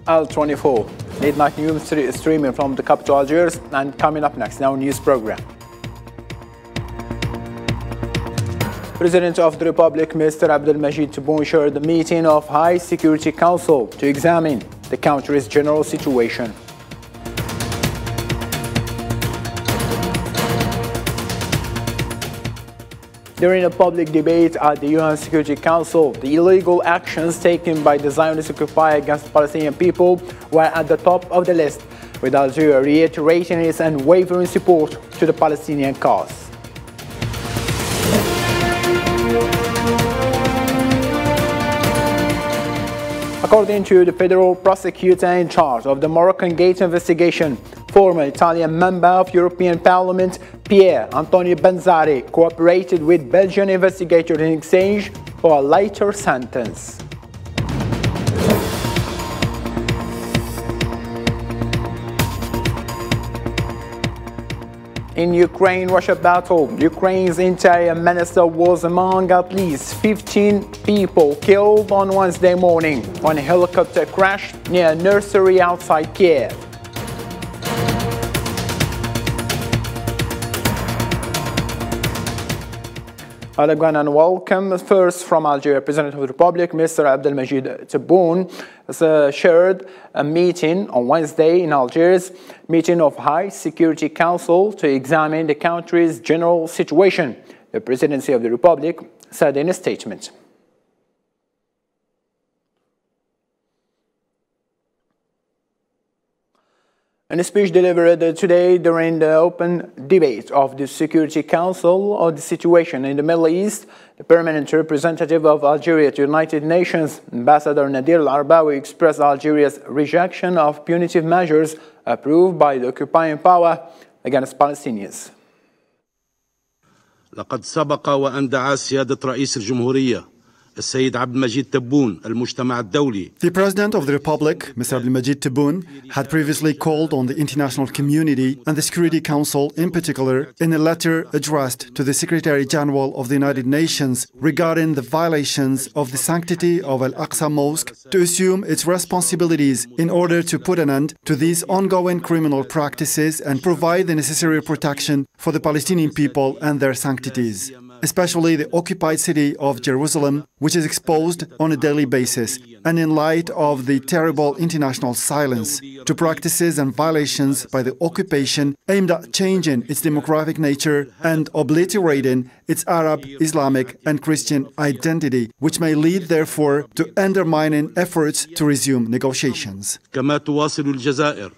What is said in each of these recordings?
Al-24, late night news streaming from the capital Algiers, and coming up next, now news program. President of the Republic, Mr. Abdelmajid Tebboune, chaired the meeting of High Security Council to examine the country's general situation. During a public debate at the UN Security Council, the illegal actions taken by the Zionist occupier against the Palestinian people were at the top of the list, with Algeria reiterating its unwavering support to the Palestinian cause. According to the federal prosecutor in charge of the Moroccan Gate investigation, former Italian member of European Parliament Pier Antonio Banzari cooperated with Belgian investigators in exchange for a lighter sentence. In Ukraine-Russia battle, Ukraine's interior minister was among at least 15 people killed on Wednesday morning when a helicopter crashed near a nursery outside Kiev. Hello again and welcome. First from Algeria, President of the Republic, Mr. Abdelmajid Tebboune, chaired a meeting on Wednesday in Algiers, meeting of High Security Council to examine the country's general situation, the Presidency of the Republic said in a statement. In a speech delivered today during the open debate of the Security Council on the situation in the Middle East, the permanent representative of Algeria to the United Nations, Ambassador Nadir Al-Arbawi, expressed Algeria's rejection of punitive measures approved by the occupying power against Palestinians. لقد سبق وأن دعا سيادة رئيس الجمهورية السيد عبد المجيد تبون المجتمع الدولي. The President of the Republic, Mr. Abdelmajid Tebboune, had previously called on the international community and the Security Council in particular in a letter addressed to the Secretary General of the United Nations regarding the violations of the sanctity of Al-Aqsa Mosque to assume its responsibilities in order to put an end to these ongoing criminal practices and provide the necessary protection for the Palestinian people and their sanctities, especially the occupied city of Jerusalem, which is exposed on a daily basis, and in light of the terrible international silence to practices and violations by the occupation aimed at changing its demographic nature and obliterating its Arab, Islamic and Christian identity, which may lead, therefore, to undermining efforts to resume negotiations. كما تواصل الجزائر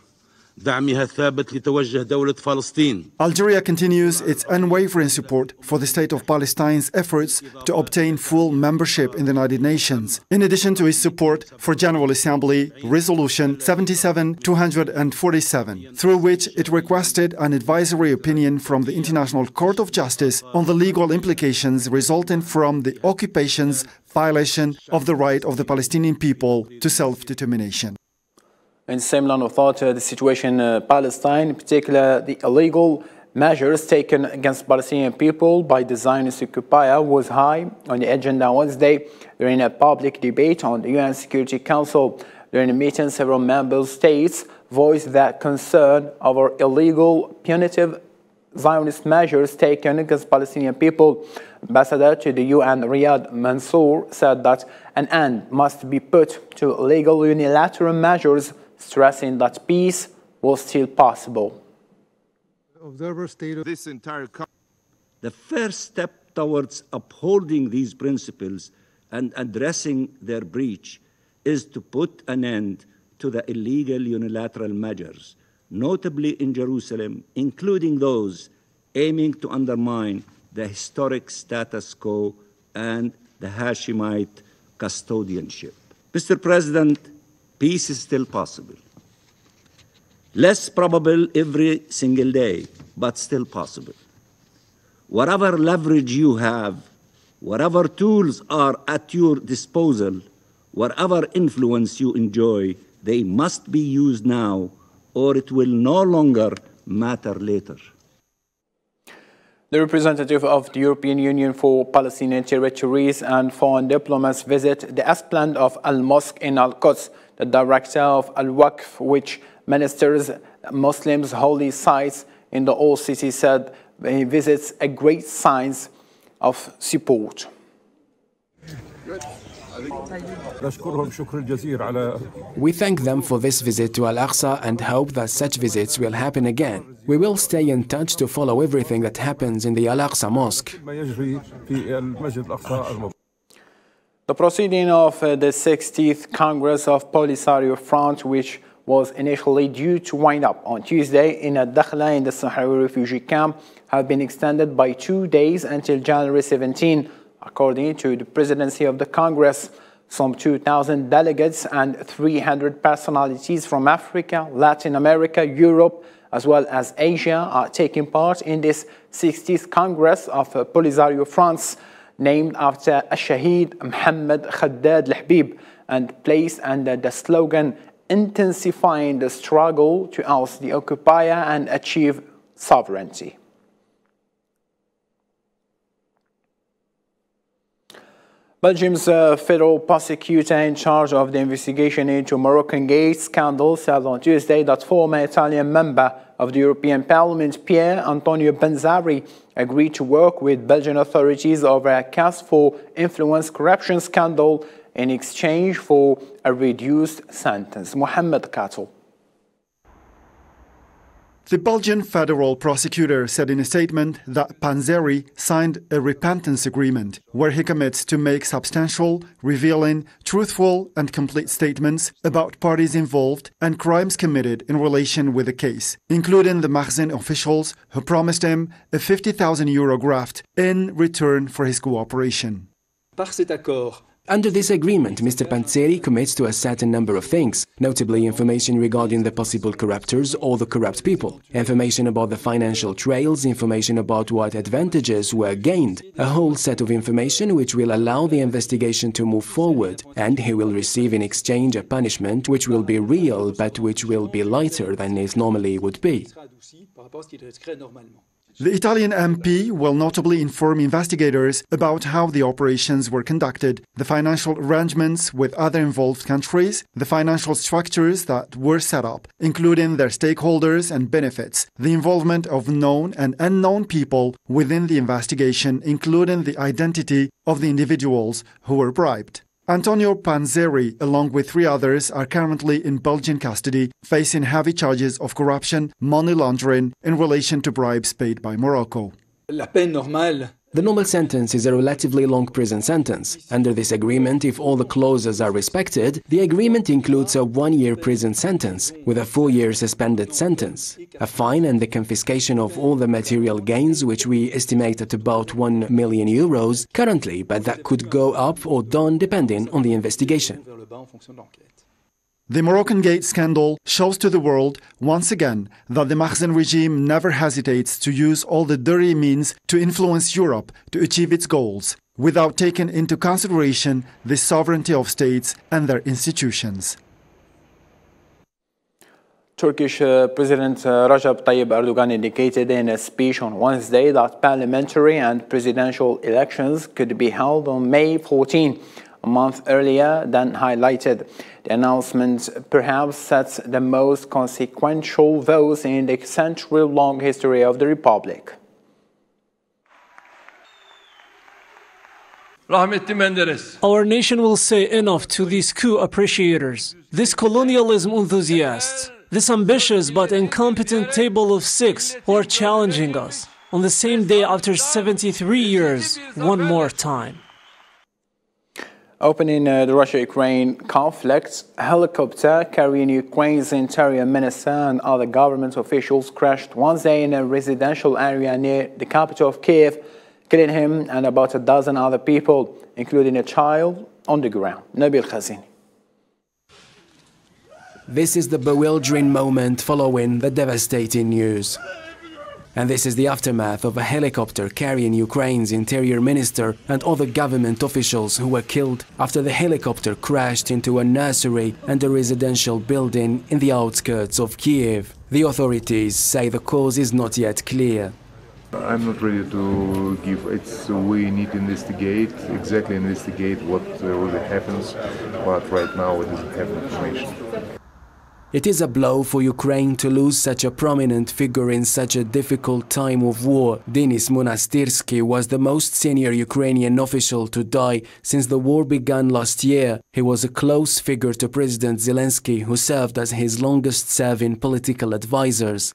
دعمها الثابت لتوجه دولة فلسطين. Algeria continues its unwavering support for the State of Palestine's efforts to obtain full membership in the United Nations, in addition to its support for General Assembly Resolution 77-247, through which it requested an advisory opinion from the International Court of Justice on the legal implications resulting from the occupation's violation of the right of the Palestinian people to self-determination. In same line of thought, the situation in Palestine, in particular the illegal measures taken against Palestinian people by the Zionist occupier, was high on the agenda Wednesday during a public debate on the UN Security Council. During the meeting, several member states voiced their concern over illegal punitive Zionist measures taken against Palestinian people. Ambassador to the UN Riyad Mansour said that an end must be put to illegal unilateral measures, stressing that peace was still possible. The first step towards upholding these principles and addressing their breach is to put an end to the illegal unilateral measures, notably in Jerusalem, including those aiming to undermine the historic status quo and the Hashemite custodianship. Mr. President, peace is still possible. Less probable every single day, but still possible. Whatever leverage you have, whatever tools are at your disposal, whatever influence you enjoy, they must be used now, or it will no longer matter later. The representative of the European Union for Palestinian Territories and foreign diplomats visit the esplanade of Al-Mosque in Al-Quds. The director of Al-Waqf, which ministers Muslims' holy sites in the old city, said he visits a great sign of support. We thank them for this visit to Al-Aqsa and hope that such visits will happen again. We will stay in touch to follow everything that happens in the Al-Aqsa Mosque. The proceeding of the 60th Congress of Polisario Front, which was initially due to wind up on Tuesday in Dakhla in the Sahrawi refugee camp, have been extended by 2 days until January 17. According to the presidency of the Congress, some 2,000 delegates and 300 personalities from Africa, Latin America, Europe, as well as Asia are taking part in this 60th Congress of Polisario Fronts, named after Shaheed Mohammed Khaddad Al-Habib and placed under the slogan intensifying the struggle to oust the occupier and achieve sovereignty. Belgium's federal prosecutor in charge of the investigation into Moroccan Gate scandal said on Tuesday that former Italian member of the European Parliament, Pier Antonio Panzeri, agreed to work with Belgian authorities over a case for influence corruption scandal in exchange for a reduced sentence. Mohammed Kato. The Belgian federal prosecutor said in a statement that Panzeri signed a repentance agreement where he commits to make substantial, revealing, truthful and complete statements about parties involved and crimes committed in relation with the case, including the Makhzen officials who promised him a €50,000 graft in return for his cooperation. Par cet accord, under this agreement, Mr. Panzeri commits to a certain number of things, notably information regarding the possible corruptors or the corrupt people, information about the financial trails, information about what advantages were gained, a whole set of information which will allow the investigation to move forward, and he will receive in exchange a punishment which will be real but which will be lighter than it normally would be. The Italian MP will notably inform investigators about how the operations were conducted, the financial arrangements with other involved countries, the financial structures that were set up, including their stakeholders and benefits, the involvement of known and unknown people within the investigation, including the identity of the individuals who were bribed. Antonio Panzeri, along with 3 others, are currently in Belgian custody, facing heavy charges of corruption, money laundering in relation to bribes paid by Morocco. la peine normale. The normal sentence is a relatively long prison sentence. Under this agreement, if all the clauses are respected, the agreement includes a 1-year prison sentence with a 4-year suspended sentence, a fine and the confiscation of all the material gains, which we estimate at about €1 million currently, but that could go up or down depending on the investigation. The Moroccan Gate scandal shows to the world, once again, that the Makhzen regime never hesitates to use all the dirty means to influence Europe to achieve its goals, without taking into consideration the sovereignty of states and their institutions. Turkish President Recep Tayyip Erdogan indicated in a speech on Wednesday that parliamentary and presidential elections could be held on May 14, a month earlier than highlighted. The announcement perhaps sets the most consequential votes in the century-long history of the Republic. Our nation will say enough to these coup appreciators, these colonialism enthusiasts, this ambitious but incompetent table of 6 who are challenging us on the same day after 73 years, one more time. Opening the Russia-Ukraine conflict, a helicopter carrying Ukraine's interior minister and other government officials crashed Wednesday in a residential area near the capital of Kiev, killing him and about a dozen other people, including a child, on the ground. Nabil Khazini. This is the bewildering moment following the devastating news. And this is the aftermath of a helicopter carrying Ukraine's interior minister and other government officials who were killed after the helicopter crashed into a nursery and a residential building in the outskirts of Kiev. The authorities say the cause is not yet clear. I'm not ready to give. We need to investigate what really happens, but right now it doesn't have information. It is a blow for Ukraine to lose such a prominent figure in such a difficult time of war. Denis Monastyrsky was the most senior Ukrainian official to die since the war began last year. He was a close figure to President Zelensky, who served as his longest-serving political advisors.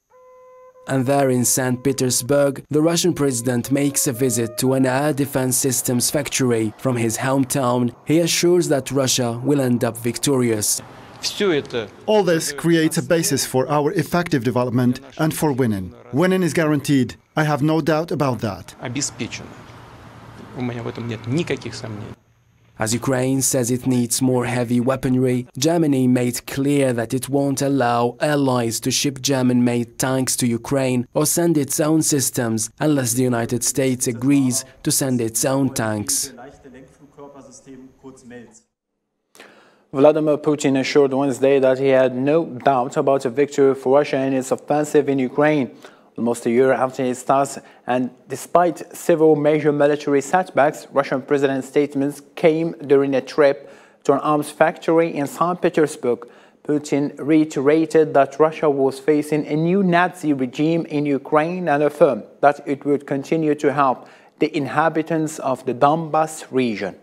And there in St. Petersburg, the Russian president makes a visit to an air defense systems factory. From his hometown, he assures that Russia will end up victorious. All this creates a basis for our effective development and for winning. Winning is guaranteed. I have no doubt about that. As Ukraine says it needs more heavy weaponry, Germany made clear that it won't allow allies to ship German-made tanks to Ukraine or send its own systems unless the United States agrees to send its own tanks. Vladimir Putin assured Wednesday that he had no doubt about a victory for Russia in its offensive in Ukraine. Almost a year after his task, and despite several major military setbacks, Russian president's statements came during a trip to an arms factory in St. Petersburg. Putin reiterated that Russia was facing a new Nazi regime in Ukraine and affirmed that it would continue to help the inhabitants of the Donbas region.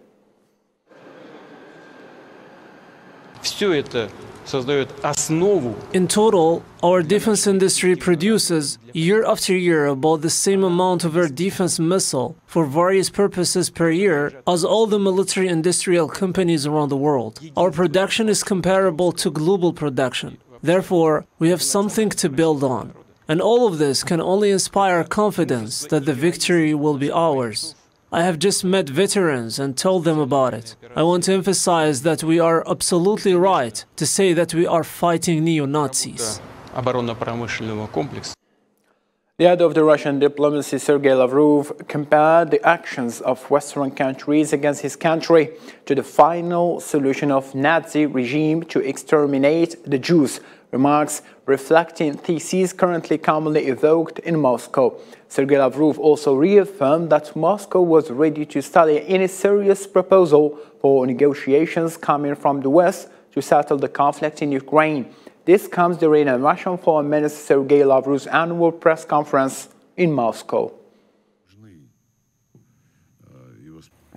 In total, our defense industry produces, year after year, about the same amount of air defense missile for various purposes per year as all the military industrial companies around the world. Our production is comparable to global production. Therefore, we have something to build on. And all of this can only inspire confidence that the victory will be ours. I have just met veterans and told them about it. I want to emphasize that we are absolutely right to say that we are fighting neo-Nazis. The head of the Russian diplomacy, Sergei Lavrov, compared the actions of Western countries against his country to the final solution of Nazi regime to exterminate the Jews, remarks reflecting theses currently commonly evoked in Moscow. Sergei Lavrov also reaffirmed that Moscow was ready to study any serious proposal for negotiations coming from the West to settle the conflict in Ukraine. This comes during a Russian Foreign Minister Sergei Lavrov's annual press conference in Moscow.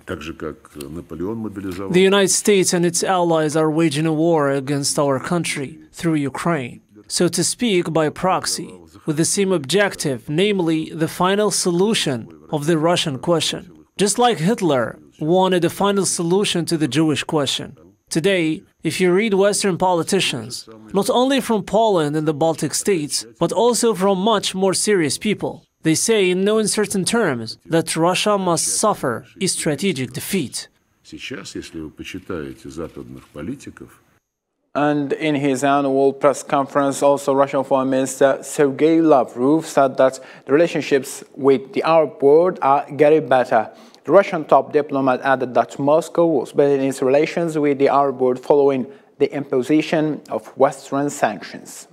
The United States and its allies are waging a war against our country through Ukraine, so to speak, by proxy, with the same objective, namely the final solution of the Russian question. Just like Hitler wanted a final solution to the Jewish question. Today, if you read Western politicians, not only from Poland and the Baltic states, but also from much more serious people, they say in no uncertain terms that Russia must suffer a strategic defeat. And in his annual press conference, also Russian Foreign Minister Sergei Lavrov said that the relationships with the Arab world are getting better. The Russian top diplomat added that Moscow was building its relations with the Arab world following the imposition of Western sanctions.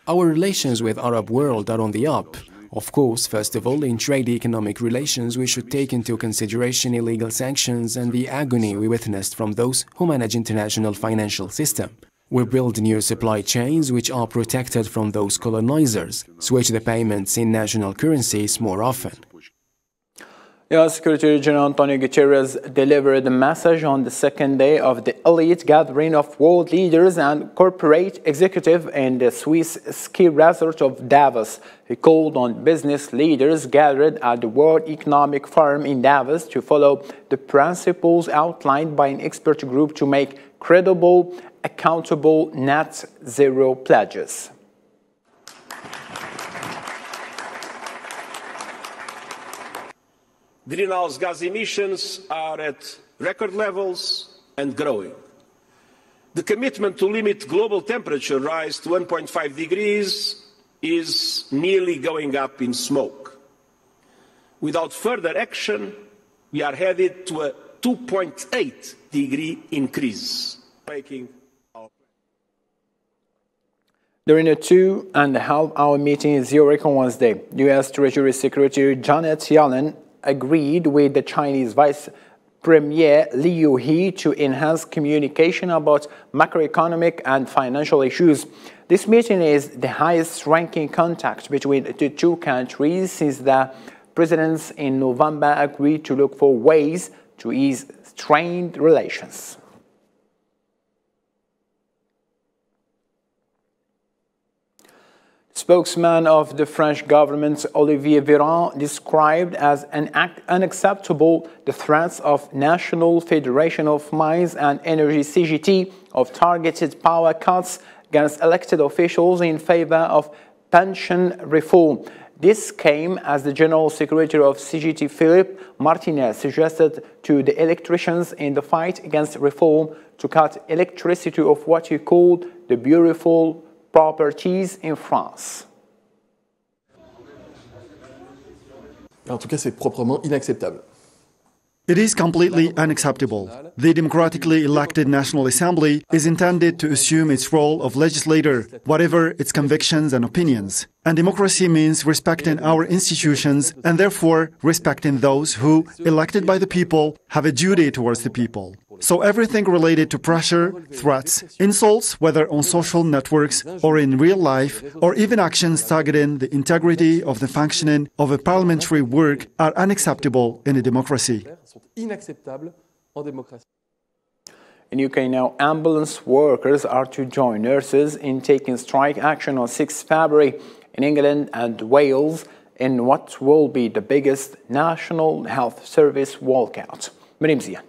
Our relations with Arab world are on the up. Of course, first of all, in trade economic relations, we should take into consideration illegal sanctions and the agony we witnessed from those who manage international financial system. We build new supply chains which are protected from those colonizers, switch the payments in national currencies more often. UN Secretary General Antonio Guterres delivered a message on the second day of the elite gathering of world leaders and corporate executives in the Swiss ski resort of Davos. He called on business leaders gathered at the World Economic Forum in Davos to follow the principles outlined by an expert group to make credible, accountable net zero pledges. Greenhouse gas emissions are at record levels and growing. The commitment to limit global temperature rise to 1.5 degrees is nearly going up in smoke. Without further action, we are headed to a 2.8 degree increase. During a 2.5-hour meeting in Zurich on Wednesday, U.S. Treasury Secretary Janet Yellen agreed with the Chinese Vice Premier Liu He to enhance communication about macroeconomic and financial issues. This meeting is the highest-ranking contact between the two countries since the presidents in November agreed to look for ways to ease strained relations. Spokesman of the French government, Olivier Véran, described as unacceptable the threats of National Federation of Mines and Energy CGT of targeted power cuts against elected officials in favor of pension reform. This came as the General Secretary of CGT, Philippe Martinez, suggested to the electricians in the fight against reform to cut electricity of what he called the beautiful properties in France. En tout cas, c'est proprement inacceptable. It is completely unacceptable. The democratically elected National Assembly is intended to assume its role of legislator, whatever its convictions and opinions. And democracy means respecting our institutions and therefore respecting those who, elected by the people, have a duty towards the people. So everything related to pressure, threats, insults, whether on social networks or in real life, or even actions targeting the integrity of the functioning of a parliamentary work are unacceptable in a democracy. In UK now, ambulance workers are to join nurses in taking strike action on 6 February in England and Wales in what will be the biggest National Health Service walkout. Miriam Zia.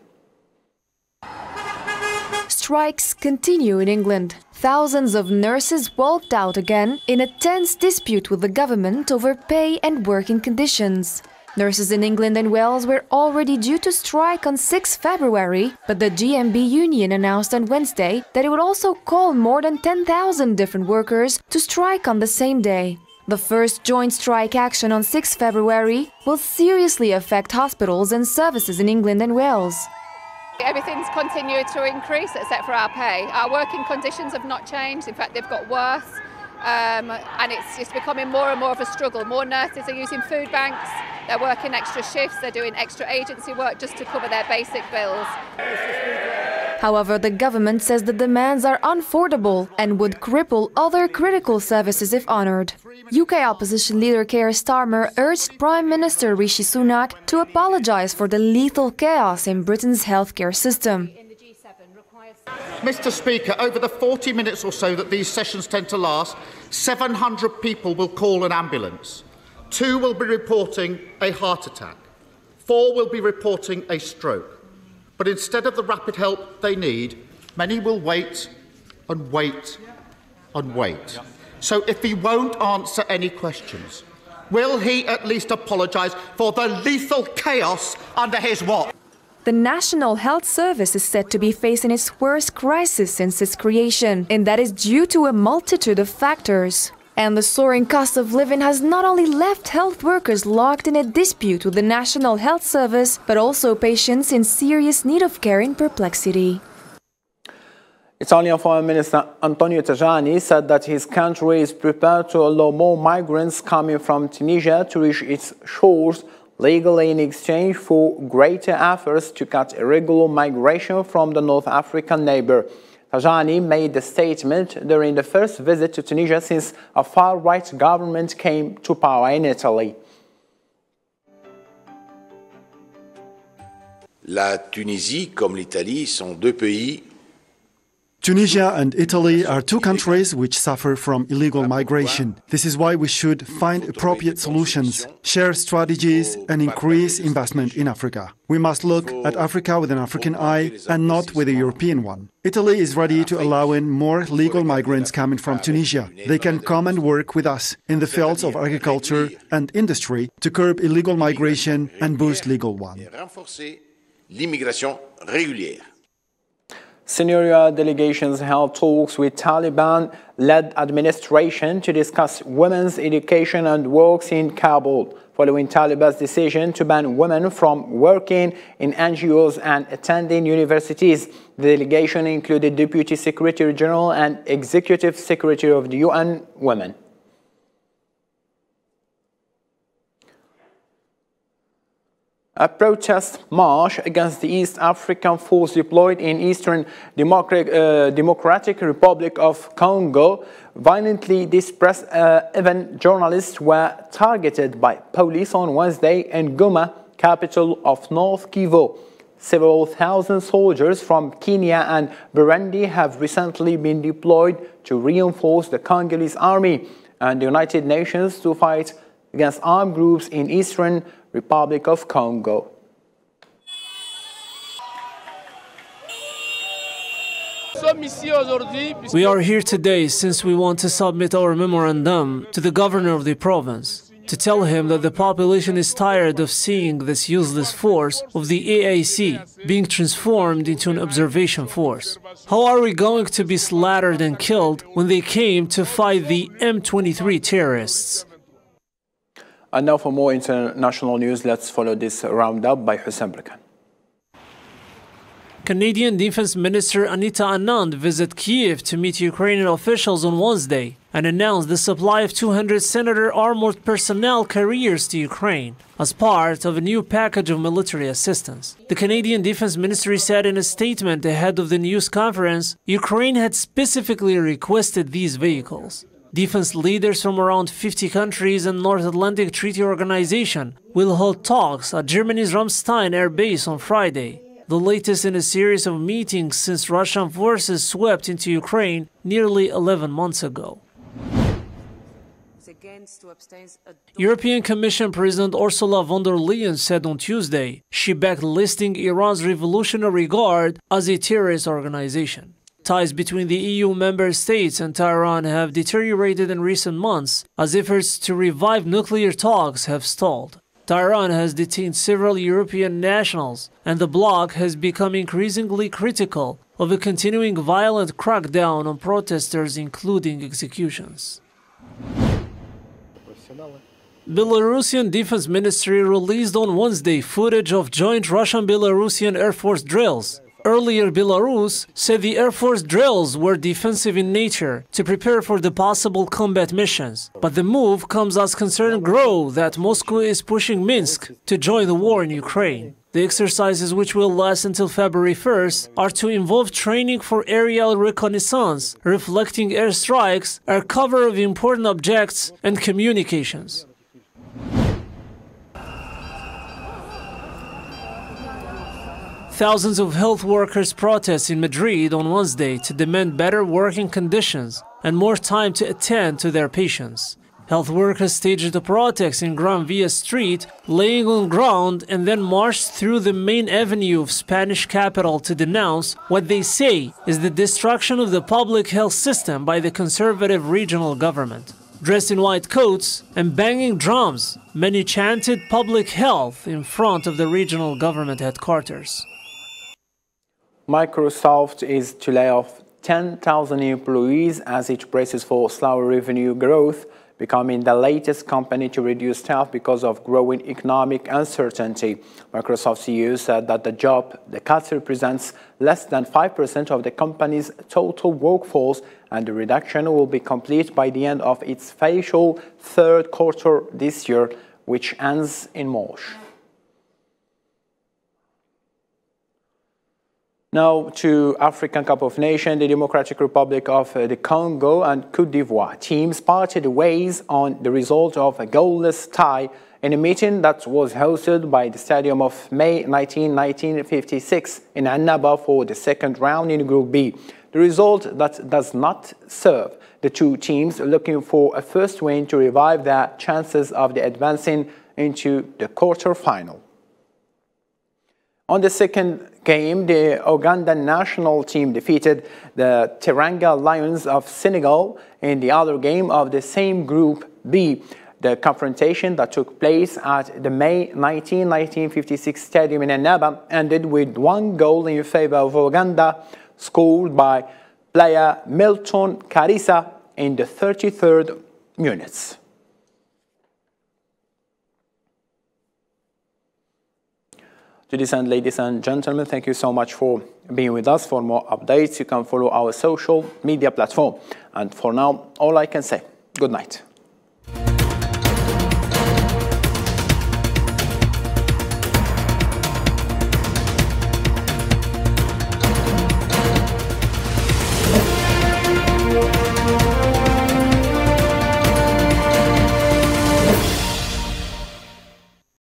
Strikes continue in England. Thousands of nurses walked out again in a tense dispute with the government over pay and working conditions. Nurses in England and Wales were already due to strike on 6 February, but the GMB union announced on Wednesday that it would also call more than 10,000 different workers to strike on the same day. The first joint strike action on 6 February will seriously affect hospitals and services in England and Wales. Everything's continued to increase except for our pay. Our working conditions have not changed. In fact, they've got worse. And it's just becoming more and more of a struggle. More nurses are using food banks, they're working extra shifts, they're doing extra agency work just to cover their basic bills. However, the government says the demands are unaffordable and would cripple other critical services if honoured. UK opposition leader Keir Starmer urged Prime Minister Rishi Sunak to apologise for the lethal chaos in Britain's healthcare system. Mr. Speaker, over the 40 minutes or so that these sessions tend to last, 700 people will call an ambulance. 2 will be reporting a heart attack. 4 will be reporting a stroke. But instead of the rapid help they need, many will wait and wait and wait. So if he won't answer any questions, will he at least apologise for the lethal chaos under his watch? The National Health Service is said to be facing its worst crisis since its creation, and that is due to a multitude of factors. And the soaring cost of living has not only left health workers locked in a dispute with the National Health Service, but also patients in serious need of care in perplexity. Italian Foreign Minister Antonio Tajani said that his country is prepared to allow more migrants coming from Tunisia to reach its shores legally in exchange for greater efforts to cut irregular migration from the North African neighbour. Tajani made the statement during the first visit to Tunisia since a far-right government came to power in Italy. La Tunisie comme l'Italie sont 2 pays. Tunisia and Italy are 2 countries which suffer from illegal migration. This is why we should find appropriate solutions, share strategies and increase investment in Africa. We must look at Africa with an African eye and not with a European one. Italy is ready to allow in more legal migrants coming from Tunisia. They can come and work with us in the fields of agriculture and industry to curb illegal migration and boost legal one. Senior delegations held talks with Taliban-led administration to discuss women's education and works in Kabul, following Taliban's decision to ban women from working in NGOs and attending universities. The delegation included Deputy Secretary General and Executive Secretary of the UN Women. A protest march against the East African force deployed in Eastern Democratic Republic of Congo violently dispersed. Even journalists were targeted by police on Wednesday in Goma, capital of North Kivu. Several thousand soldiers from Kenya and Burundi have recently been deployed to reinforce the Congolese army and the United Nations to fight against armed groups in Eastern Republic of Congo. We are here today since we want to submit our memorandum to the governor of the province to tell him that the population is tired of seeing this useless force of the AAC being transformed into an observation force. How are we going to be slaughtered and killed when they came to fight the M23 terrorists? And now for more international news, let's follow this roundup by Hussein Brakan. Canadian Defense Minister Anita Anand visited Kyiv to meet Ukrainian officials on Wednesday and announced the supply of 200 Senator armored personnel carriers to Ukraine as part of a new package of military assistance. The Canadian Defense Ministry said in a statement ahead of the news conference, Ukraine had specifically requested these vehicles. Defense leaders from around 50 countries and North Atlantic Treaty Organization will hold talks at Germany's Ramstein air base on Friday, the latest in a series of meetings since Russian forces swept into Ukraine nearly 11 months ago. European Commission President Ursula von der Leyen said on Tuesday she backed listing Iran's Revolutionary Guard as a terrorist organization. Ties between the EU member states and Tehran have deteriorated in recent months as efforts to revive nuclear talks have stalled. Tehran has detained several European nationals, and the bloc has become increasingly critical of a continuing violent crackdown on protesters, including executions. Belarusian Defense Ministry released on Wednesday footage of joint Russian-Belarusian Air Force drills. Earlier, Belarus said the Air Force drills were defensive in nature to prepare for the possible combat missions. But the move comes as concerns grow that Moscow is pushing Minsk to join the war in Ukraine. The exercises, which will last until February 1st, are to involve training for aerial reconnaissance, reflecting airstrikes, air cover of important objects, and communications. Thousands of health workers protest in Madrid on Wednesday to demand better working conditions and more time to attend to their patients. Health workers staged a protest in Gran Via Street, laying on ground, and then marched through the main avenue of Spanish capital to denounce what they say is the destruction of the public health system by the conservative regional government. Dressed in white coats and banging drums, many chanted public health in front of the regional government headquarters. Microsoft is to lay off 10,000 employees as it braces for slower revenue growth, becoming the latest company to reduce staff because of growing economic uncertainty. Microsoft CEO said that the cut represents less than 5% of the company's total workforce, and the reduction will be complete by the end of its fiscal third quarter this year, which ends in March. Now to African Cup of Nations, the Democratic Republic of the Congo and Côte d'Ivoire teams parted ways on the result of a goalless tie in a meeting that was hosted by the Stadium of May 1956 in Annaba for the second round in Group B. The result that does not serve the two teams looking for a first win to revive their chances of advancing into the quarter-final. On the second game, the Ugandan national team defeated the Teranga Lions of Senegal in the other game of the same Group B. The confrontation that took place at the May 1956 Stadium in Annaba ended with 1 goal in favor of Uganda scored by player Milton Carissa in the 33rd minute. Ladies and gentlemen, thank you so much for being with us. For more updates, you can follow our social media platform. And for now, all I can say, good night.